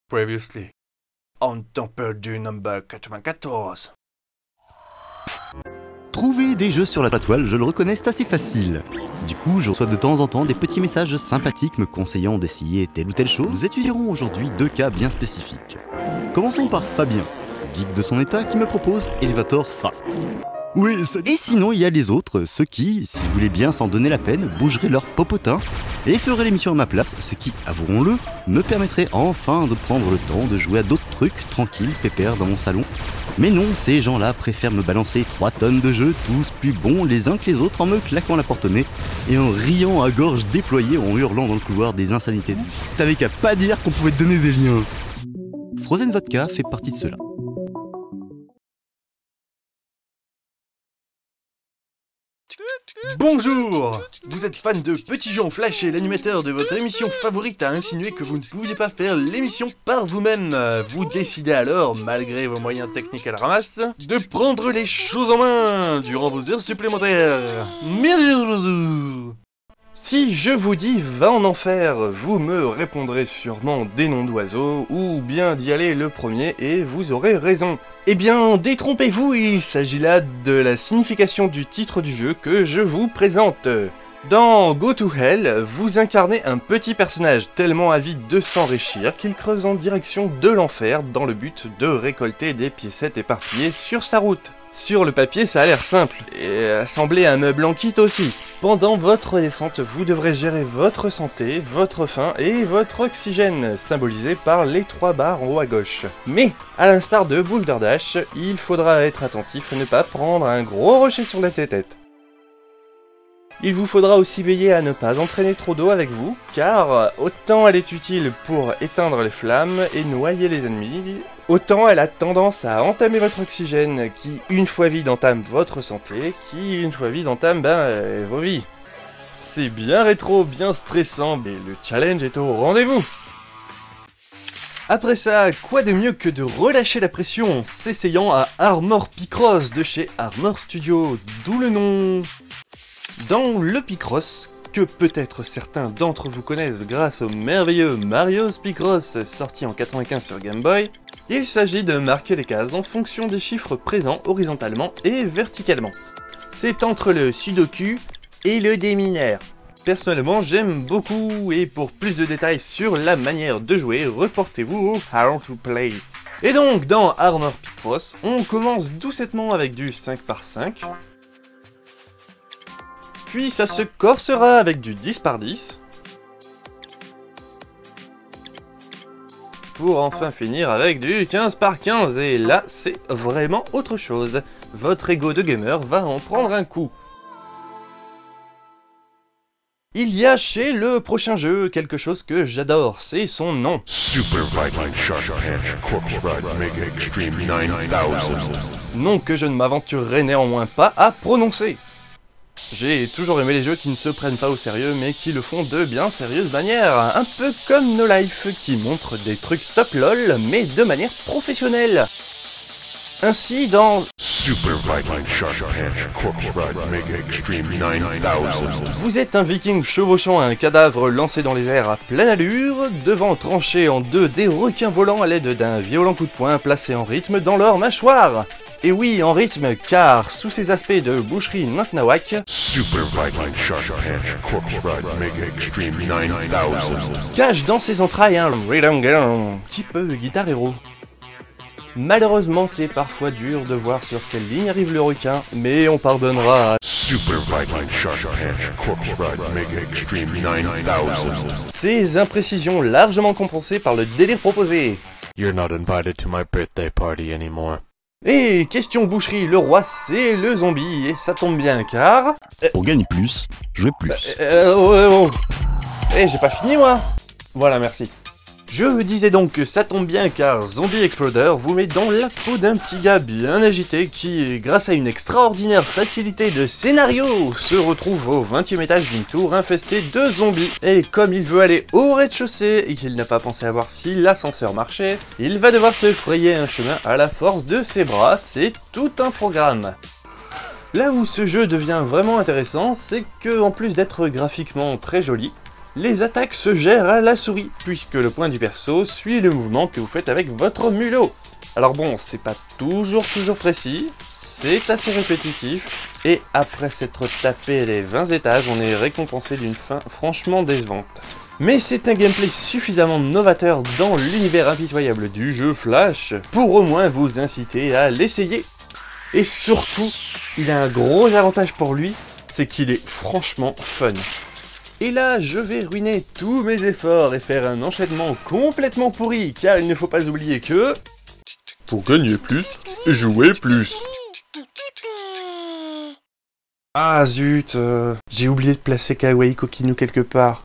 Previously, on Temps Perdu number 94. Trouver des jeux sur la toile, je le reconnais, c'est assez facile. Du coup, je reçois de temps en temps des petits messages sympathiques me conseillant d'essayer telle ou telle chose. Nous étudierons aujourd'hui deux cas bien spécifiques. Commençons par Fabien, geek de son état, qui me propose Elevator Fart. Oui, salut. Et sinon, il y a les autres, ceux qui, s'ils voulaient bien s'en donner la peine, bougeraient leur popotin et feraient l'émission à ma place, ce qui, avouons-le, me permettrait enfin de prendre le temps de jouer à d'autres trucs tranquilles, pépères dans mon salon. Mais non, ces gens-là préfèrent me balancer 3 tonnes de jeux, tous plus bons les uns que les autres, en me claquant la porte-nez et en riant à gorge déployée en hurlant dans le couloir des insanités. T'avais qu'à pas dire qu'on pouvait te donner des liens. Frozen Vodka fait partie de cela. Bonjour! Vous êtes fan de Petit Jean Flash et l'animateur de votre émission favorite a insinué que vous ne pouviez pas faire l'émission par vous-même. Vous décidez alors, malgré vos moyens techniques à la ramasse, de prendre les choses en main durant vos heures supplémentaires. Si je vous dis va en enfer, vous me répondrez sûrement des noms d'oiseaux, ou bien d'y aller le premier et vous aurez raison. Eh bien, détrompez-vous, il s'agit là de la signification du titre du jeu que je vous présente. Dans Go to Hell, vous incarnez un petit personnage tellement avide de s'enrichir qu'il creuse en direction de l'enfer dans le but de récolter des piécettes éparpillées sur sa route. Sur le papier, ça a l'air simple, et assembler un meuble en kit aussi. Pendant votre descente, vous devrez gérer votre santé, votre faim et votre oxygène, symbolisés par les 3 barres en haut à gauche. Mais, à l'instar de Boulder Dash, il faudra être attentif à ne pas prendre un gros rocher sur la tête. Il vous faudra aussi veiller à ne pas entraîner trop d'eau avec vous, car autant elle est utile pour éteindre les flammes et noyer les ennemis, autant elle a tendance à entamer votre oxygène, qui une fois vide entame votre santé, qui une fois vide entame vos vies. C'est bien rétro, bien stressant, mais le challenge est au rendez-vous. Après ça, quoi de mieux que de relâcher la pression en s'essayant à Armor Picross de chez Armor Studio, d'où le nom. Dans le Picross, que peut-être certains d'entre vous connaissent grâce au merveilleux Mario's Picross sorti en 95 sur Game Boy, il s'agit de marquer les cases en fonction des chiffres présents horizontalement et verticalement. C'est entre le Sudoku et le démineur. Personnellement, j'aime beaucoup, et pour plus de détails sur la manière de jouer, reportez-vous au How to Play. Et donc, dans Armor Picross, on commence doucettement avec du 5×5, puis ça se corsera avec du 10×10, pour enfin finir avec du 15×15, et là c'est vraiment autre chose. Votre ego de gamer va en prendre un coup. Il y a chez le prochain jeu quelque chose que j'adore, c'est son nom. Super Viking Shark Punch Corpse Ride Mega Extreme 9000. Nom que je ne m'aventurerai néanmoins pas à prononcer. J'ai toujours aimé les jeux qui ne se prennent pas au sérieux mais qui le font de bien sérieuses manières, un peu comme No Life qui montre des trucs top lol mais de manière professionnelle. Ainsi dans Super Viking Shark Punch Corpse Ride Mega Extreme 9000. vous êtes un viking chevauchant un cadavre lancé dans les airs à pleine allure, devant trancher en deux des requins volants à l'aide d'un violent coup de poing placé en rythme dans leur mâchoire. Et oui, en rythme, car sous ces aspects de boucherie Nantnawak, Super Viking Shark Punch Corpse Ride Mega Extreme 9000. cache dans ses entrailles un rhythm game, type guitare héros. Malheureusement, c'est parfois dur de voir sur quelle ligne arrive le requin, mais on pardonnera. Super Viking Shark Punch Corpse Ride Mega Extreme 9000. Ces imprécisions largement compensées par le délire proposé. You're not invited to my birthday party anymore. Et question boucherie, le roi c'est le zombie, et ça tombe bien car... Pour gagner plus, jouer plus. Eh, j'ai pas fini moi. Voilà, merci. Je disais donc que ça tombe bien car Zombie Exploder vous met dans la peau d'un petit gars bien agité qui, grâce à une extraordinaire facilité de scénario, se retrouve au 20e étage d'une tour infestée de zombies. Et comme il veut aller au rez-de-chaussée et qu'il n'a pas pensé à voir si l'ascenseur marchait, il va devoir se frayer un chemin à la force de ses bras, c'est tout un programme. Là où ce jeu devient vraiment intéressant, c'est que en plus d'être graphiquement très joli, Les attaques se gèrent à la souris, puisque le point du perso suit le mouvement que vous faites avec votre mulot. Alors bon, c'est pas toujours précis, c'est assez répétitif, et après s'être tapé les 20 étages, on est récompensé d'une fin franchement décevante. Mais c'est un gameplay suffisamment novateur dans l'univers impitoyable du jeu Flash, pour au moins vous inciter à l'essayer. Et surtout, il a un gros avantage pour lui, c'est qu'il est franchement fun. Et là, je vais ruiner tous mes efforts et faire un enchaînement complètement pourri, car il ne faut pas oublier que... Pour gagner plus, jouez plus. Ah zut, j'ai oublié de placer Kawaii Kokinu quelque part.